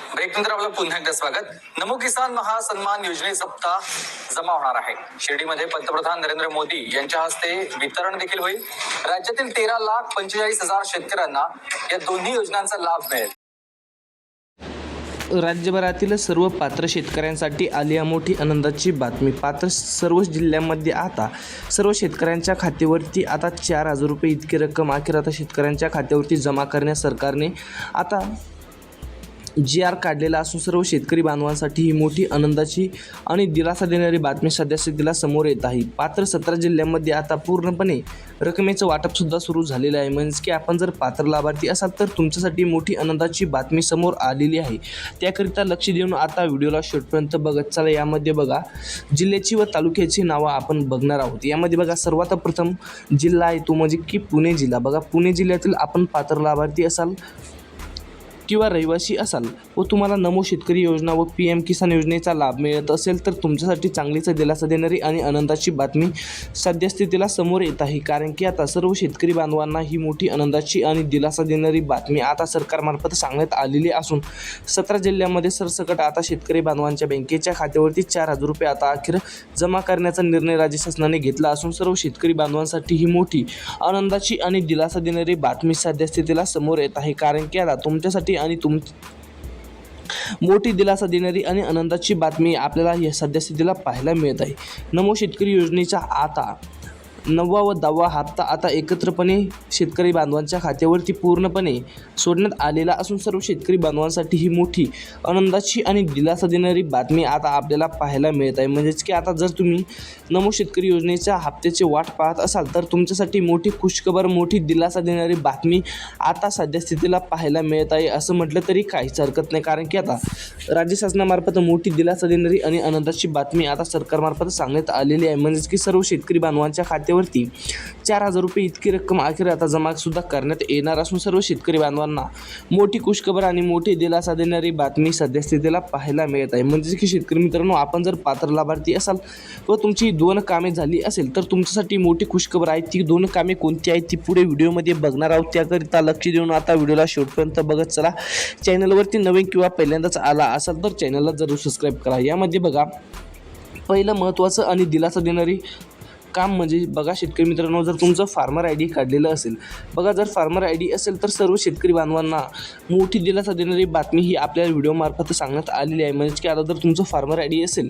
ब्रेकनंतर आपलं पुन्हा एकदा स्वागत। नमो किसान महासन्मान योजनेचा हप्ता जमा होणार आहे। शिर्डीमध्ये पंतप्रधान नरेंद्र मोदी यांच्या हस्ते वितरण देखील होईल। राज्यातील 13,45,000 शेतकऱ्यांना या दोन्ही योजनांचा लाभ मिळेल। राज्यभरातील सर्व पात्र शेतकऱ्यांसाठी आली आहे मोठी आनंदाची बातमी। पात्र सर्व जिल्ह्यांमध्ये आता सर्व शेतकऱ्यांच्या खात्यावरती आता 4,000 रुपये इतकी रक्कम अखेर आता शेतकऱ्यांच्या खात्यावरती जमा करण्यास सरकारने आता GR काढलेला असून सर्व शेतकरी बांधवांसाठी ही मोठी आनंदाची आणि दिलासा देणारी बातमी सध्या स्थितीला समोर येत आहे। पात्र 17 जिल्ह्यांमध्ये आता पूर्णपणे रकमेचं वाटपसुद्धा सुरू झालेलं आहे। म्हणजे की आपण जर पात्र लाभार्थी असाल तर तुमच्यासाठी मोठी आनंदाची बातमी समोर आलेली आहे। त्याकरिता लक्ष देऊन आता व्हिडिओला शेवटपर्यंत बघत चला। यामध्ये बघा जिल्ह्याची व तालुक्याची नावं आपण बघणार आहोत। यामध्ये बघा सर्वात प्रथम जिल्हा आहे तो म्हणजे की पुणे जिल्हा। बघा पुणे जिल्ह्यातील आपण पात्र लाभार्थी असाल किंवा रहिवासी असाल व तुम्हाला नमो शेतकरी योजना व PM किसान योजनेचा लाभ मिळत असेल तर तुमच्यासाठी चांगलीच दिलासा देणारी आणि आनंदाची बातमी सध्या स्थितीला समोर येत आहे। कारण की आता सर्व शेतकरी बांधवांना ही मोठी आनंदाची आणि दिलासा देणारी बातमी आता सरकारमार्फत सांगण्यात आलेली असून 17 जिल्ह्यांमध्ये सरसकट आता शेतकरी बांधवांच्या बँकेच्या खात्यावरती 4,000 रुपये आता अखेर जमा करण्याचा निर्णय राज्य शासनाने घेतला असून सर्व शेतकरी बांधवांसाठी ही मोठी आनंदाची आणि दिलासा देणारी बातमी सध्या स्थितीला समोर येत आहे। कारण की आता तुमच्यासाठी आणि मोठी दिलासा देणारी आणि आनंदाची बातमी आपल्याला या सध्या स्थितीला पाहायला मिळत आहे। नमो शेतकरी योजनेचा आता 9वा व 10वा हप्ता आता एकत्रपणे शेतकरी बांधवांच्या खात्यावरती पूर्णपणे सोडण्यात आलेला असून सर्व शेतकरी बांधवांसाठी ही मोठी आनंदाची आणि दिलासा देणारी बातमी आता आपल्याला पाहायला मिळत आहे। म्हणजेच की आता जर तुम्ही नमो शेतकरी योजनेच्या हप्त्याची वाट पाहत असाल तर तुमच्यासाठी मोठी खुशखबर मोठी दिलासा देणारी बातमी आता सध्या स्थितीला पाहायला मिळत आहे असं म्हटलं तरी काहीच हरकत नाही। कारण की आता राज्य शासनामार्फत मोठी दिलासा देणारी आणि आनंदाची बातमी आता सरकारमार्फत सांगण्यात आलेली आहे। म्हणजेच की सर्व शेतकरी बांधवांच्या खात्यावरती 4,000 रुपये इतकी रक्कम अखेर आता जमा सुद्धा करण्यात येणार असून सर्व शेतकरी बांधवांना मोठी खुशखबर आणि मोठी दिलासा देणारी बातमी सध्या स्थितीला पाहायला मिळत आहे। म्हणजे की शेतकरी मित्रांनो आपण जर पात्र लाभार्थी असाल व तुमची 2 कामे झाली असेल तर तुमच्यासाठी मोठी खुशखबर आहे। ती 2 कामे कोणती आहेत ती पुढे व्हिडिओमध्ये बघणार आहोत। त्याकरिता लक्ष देऊन आता व्हिडिओला शेवटपर्यंत बघत चला। चॅनलवरती नवीन किंवा पहिल्यांदाच आला असाल तर चॅनलला जरूर सबस्क्राईब करा। यामध्ये बघा पहिलं महत्त्वाचं आणि दिलासा देणारी काम म्हणजे बघा शेतकरी मित्रांनो जर तुमचं फार्मर ID काढलेलं असेल बघा जर फार्मर ID असेल तर सर्व शेतकरी बांधवांना मोठी दिलासा देणारी बातमी ही आपल्या व्हिडिओमार्फत सांगण्यात आलेली आहे। म्हणजे की आता जर तुमचं फार्मर ID असेल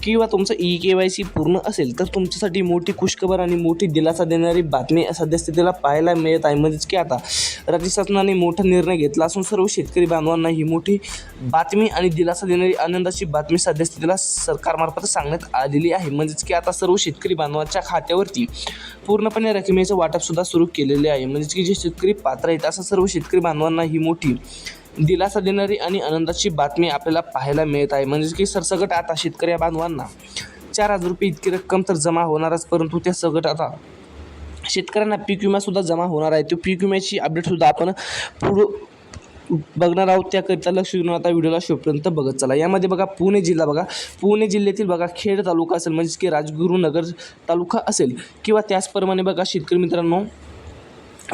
किंवा तुमचं EKYC पूर्ण असेल तर तुमच्यासाठी मोठी खुशखबर आणि मोठी दिलासा देणारी बातमी सध्या स्थितीला पाहायला मिळत आहे। म्हणजेच की आता राज्य शासनाने मोठा निर्णय घेतला असून सर्व शेतकरी बांधवांना ही मोठी बातमी आणि दिलासा देणारी आनंदाची बातमी सध्या स्थितीला सरकारमार्फत सांगण्यात आलेली आहे। म्हणजेच की आता सर्व शेतकरी बांधवांच्या खात्यावरती पूर्णपणे रकमेचं वाटप सुद्धा सुरू केलेले आहे। म्हणजे की जे शेतकरी पात्र आहेत अशा सर्व शेतकरी बांधवांना ही मोठी दिलासा देणारी आणि आनंदाची बातमी आपल्याला पाहायला मिळत आहे। म्हणजे की सरसकट आता शेतकरी बांधवांना 4,000 रुपये इतकी रक्कम तर जमा होणारच परंतु त्या सगट आता शेतकऱ्यांना पीक विमा सुद्धा जमा होणार आहे। तो पीक विम्याची अपडेट सुद्धा आपण बघणार आहोत। त्याकरिता लक्ष देऊन आता व्हिडिओला शेवटपर्यंत बघत चला। यामध्ये बघा पुणे जिल्हा बघा पुणे जिल्ह्यातील बघा खेड तालुका असेल म्हणजे की राजगुरुनगर तालुका असेल किंवा त्याचप्रमाणे बघा शेतकरी मित्रांनो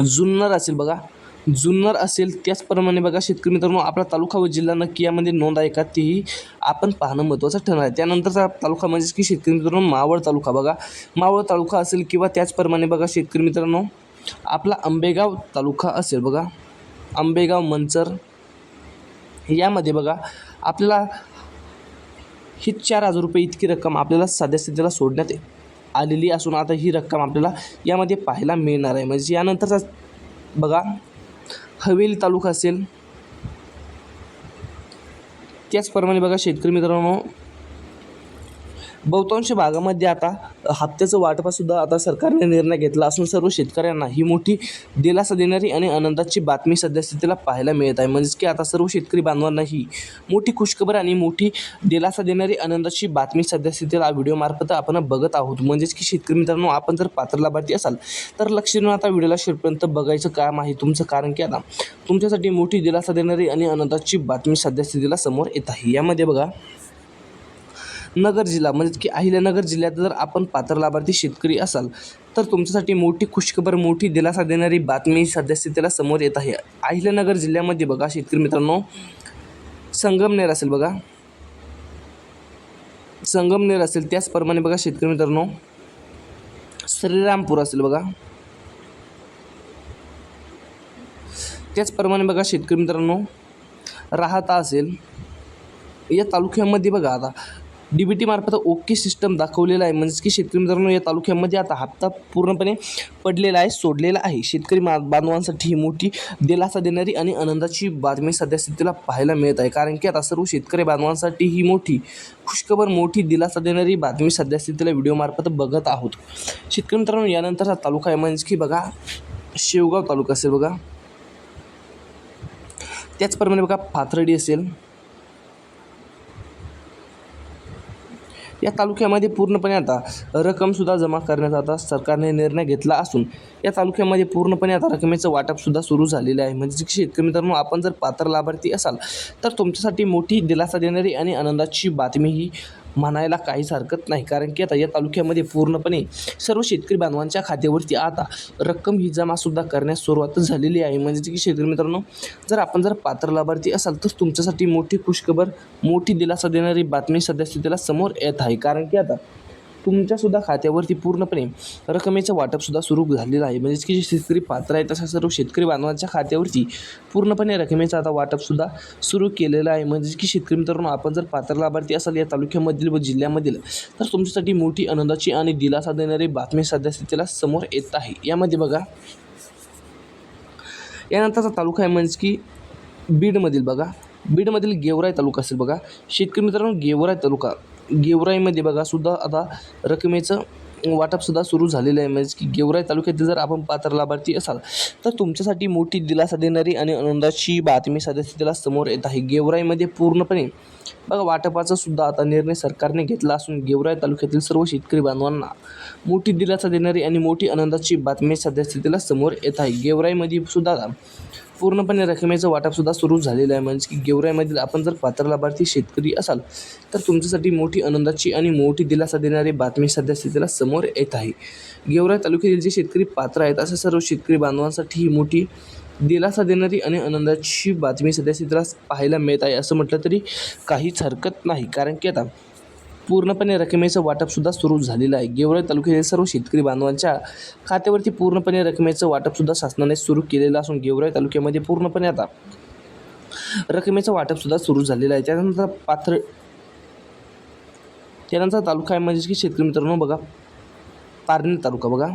जुन्नर असेल बघा जुन्नर असेल त्याचप्रमाणे बघा शेतकरी मित्रांनो आपला तालुका व जिल्हा नक्की यामध्ये नोंद आहे का तेही आपण पाहणं महत्त्वाचं ठरणार आहे। त्यानंतरचा तालुका म्हणजे की शेतकरी मित्रांनो मावळ तालुका बघा मावळ तालुका असेल किंवा त्याचप्रमाणे बघा शेतकरी मित्रांनो आपला आंबेगाव तालुका असेल बघा आंबेगाव मंचर यामध्ये बघा आपल्याला ही 4,000 रुपये इतकी रक्कम आपल्याला सध्या स्थितीला सोडण्यात आलेली असून आता ही रक्कम आपल्याला यामध्ये पाहायला मिळणार आहे। म्हणजे यानंतरचा बघा हवेली तालुका असेल त्याचप्रमाणे बघा शेतकरी मित्रांनो बहुतांश भागामध्ये आता हप्त्याचं वाटपासुद्धा आता सरकारने निर्णय घेतला असून सर्व शेतकऱ्यांना ही मोठी दिलासा देणारी आणि आनंदाची बातमी सध्या स्थितीला पाहायला मिळत आहे। म्हणजेच की आता सर्व शेतकरी बांधवांना ही मोठी खुशखबर आणि मोठी दिलासा देणारी आनंदाची बातमी सध्या स्थितीला व्हिडिओमार्फत आपण बघत आहोत। म्हणजेच की शेतकरी मित्रांनो आपण जर पात्र लाभार्थी असाल तर लक्ष देऊन आता व्हिडिओला शेवटपर्यंत बघायचं काम आहे तुमचं। कारण की आता तुमच्यासाठी मोठी दिलासा देणारी आणि आनंदाची बातमी सध्या स्थितीला समोर येत आहे। यामध्ये बघा नगर जिल्हा म्हणजे की अहिल्यानगर जिल्ह्यात जर आपण पात्र लाभार्थी शेतकरी असाल तर तुमच्यासाठी मोठी खुशखबर मोठी दिलासा देणारी बातमी सध्या स्थितीला समोर येत आहे। अहिल्यानगर जिल्ह्यामध्ये बघा शेतकरी मित्रांनो संगमनेर असेल बघा, संगमनेर असेल. त्याचप्रमाणे बघा शेतकरी मित्रांनो श्रीरामपूर असेल बघा. त्याचप्रमाणे बघा शेतकरी मित्रांनो राहाता असेल. या तालुक्यामध्ये बघा आता DBT मार्फत ओके सिस्टम दाखवलेला आहे, म्हणजेच की शेतकरी मित्रांनो या तालुक्यामध्ये आता हप्ता पूर्णपणे पडलेला आहे, सोडलेला आहे. शेतकरी बांधवांसाठी ही मोठी दिलासा देणारी आणि आनंदाची बातमी सध्या स्थितीला पाहायला मिळत आहे. कारण की आता सर्व शेतकरी बांधवांसाठी ही मोठी खुशखबर, मोठी दिलासा देणारी बातमी सध्या स्थितीला व्हिडिओमार्फत बघत आहोत. शेतकरी मित्रांनो यानंतरचा तालुका आहे म्हणजे की बघा शेवगाव तालुका असेल बघा. त्याचप्रमाणे बघा पाथर्डी असेल. या तालुक्यामध्ये पूर्णपणे आता रक्कमसुद्धा जमा करण्याचा आता सरकारने निर्णय घेतला असून या तालुक्यामध्ये पूर्णपणे आता रकमेचं वाटपसुद्धा सुरू झालेलं आहे. म्हणजे की शेतकरी मित्रांनो आपण जर पात्र लाभार्थी असाल तर तुमच्यासाठी मोठी दिलासा देणारी आणि आनंदाची बातमी ही म्हणायला काहीच हरकत नाही. कारण की आता या तालुक्यामध्ये पूर्णपणे सर्व शेतकरी बांधवांच्या खात्यावरती आता रक्कम ही जमासुद्धा करण्यास सुरुवात झालेली आहे. म्हणजे की शेतकरी मित्रांनो जर पात्र लाभार्थी असाल तर तुमच्यासाठी मोठी खुशखबर, मोठी दिलासा देणारी बातमी सध्या स्थितीला समोर येत आहे. कारण की आता तुमच्यासुद्धा खात्यावरती पूर्णपणे रकमेचं वाटपसुद्धा सुरू झालेलं आहे. म्हणजे की जे शेतकरी पात्र आहे तशा सर्व शेतकरी बांधवांच्या खात्यावरती पूर्णपणे रकमेचं आता वाटपसुद्धा सुरू केलेलं आहे. म्हणजे की शेतकरी मित्रांनो आपण जर पात्र लाभार्थी असाल या तालुक्यामधील व जिल्ह्यामधील तर तुमच्यासाठी मोठी आनंदाची आणि दिलासा देणारी बातमी सध्या स्थितीला समोर येत आहे. यामध्ये बघा यानंतरचा तालुका आहे म्हणजे की बीडमधील बघा, बीडमधील गेवराई तालुका असेल बघा. शेतकरी मित्रांनो गेवराई तालुका, गेवराईमध्ये बघा सुद्धा आता रकमेचं वाटपसुद्धा सुरू झालेलं आहे. म्हणजे की गेवराई तालुक्यातील जर आपण पात्र लाभार्थी असाल तर तुमच्यासाठी मोठी दिलासा देणारी आणि आनंदाची बातमी सध्या स्थितीला समोर येत आहे. गेवराईमध्ये पूर्णपणे बघा वाटपाचा सुद्धा आता निर्णय सरकारने घेतला असून गेवराई तालुक्यातील सर्व शेतकरी बांधवांना मोठी दिलासा देणारी आणि मोठी आनंदाची बातमी सध्या स्थितीला समोर येत आहे. गेवराईमध्ये सुद्धा पूर्णपणे रकमेचं वाटपसुद्धा सुरू झालेलं आहे. म्हणजे की गेवराईमधील आपण जर पात्र लाभार्थी शेतकरी असाल तर तुमच्यासाठी मोठी आनंदाची आणि मोठी दिलासा देणारी बातमी सध्या स्थितीला समोर येत आहे. गेवराई तालुक्यातील जे शेतकरी पात्र आहेत अशा सर्व शेतकरी बांधवांसाठी ही मोठी दिलासा देणारी आणि आनंदाची बातमी सध्या स्थितीला पाहायला मिळत आहे असं म्हटलं तरी काहीच हरकत नाही. कारण की आता पूर्णपणे रकमेचं वाटपसुद्धा सुरू झालेलं आहे. गेवराई तालुक्यातील सर्व शेतकरी बांधवांच्या खात्यावरती पूर्णपणे रकमेचं वाटपसुद्धा शासनाने सुरू केलेलं असून गेवराई तालुक्यामध्ये पूर्णपणे आता रकमेचं वाटपसुद्धा सुरू झालेलं आहे. त्यानंतर तालुका आहे म्हणजे की शेतकरी मित्रांनो बघा पारनेर तालुका बघा.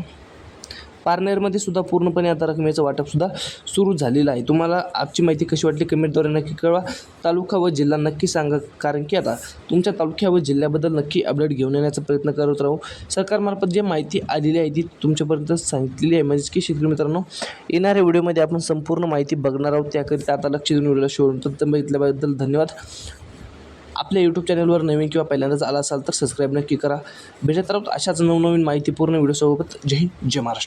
पारनेरमध्ये सुद्धा पूर्णपणे आता रकमेचं वाटपसुद्धा सुरू झालेलं आहे. तुम्हाला आजची माहिती कशी वाटली कमेंटद्वारे नक्की कळवा. तालुका व जिल्हा नक्की सांगा. कारण की आता तुमच्या तालुक्या व जिल्ह्याबद्दल नक्की अपडेट घेऊन येण्याचा प्रयत्न करत राहू. सरकारमार्फत जी माहिती आलेली आहे ती तुमच्यापर्यंत सांगितलेली आहे. म्हणजे की शेतकरी मित्रांनो येणाऱ्या व्हिडिओमध्ये आपण संपूर्ण माहिती बघणार आहोत. त्याकरिता आता लक्ष देऊन व्हिडिओला शेवटपर्यंत बघितल्याबद्दल धन्यवाद. आपल्या यूट्यूब चॅनलवर नवीन किंवा पहिल्यांदाच आला असाल तर सबस्क्राईब नक्की करा. भेटत राहू अशाच नवनवीन माहितीपूर्ण व्हिडिओसोबत. जय हिंद, जय महाराष्ट्र.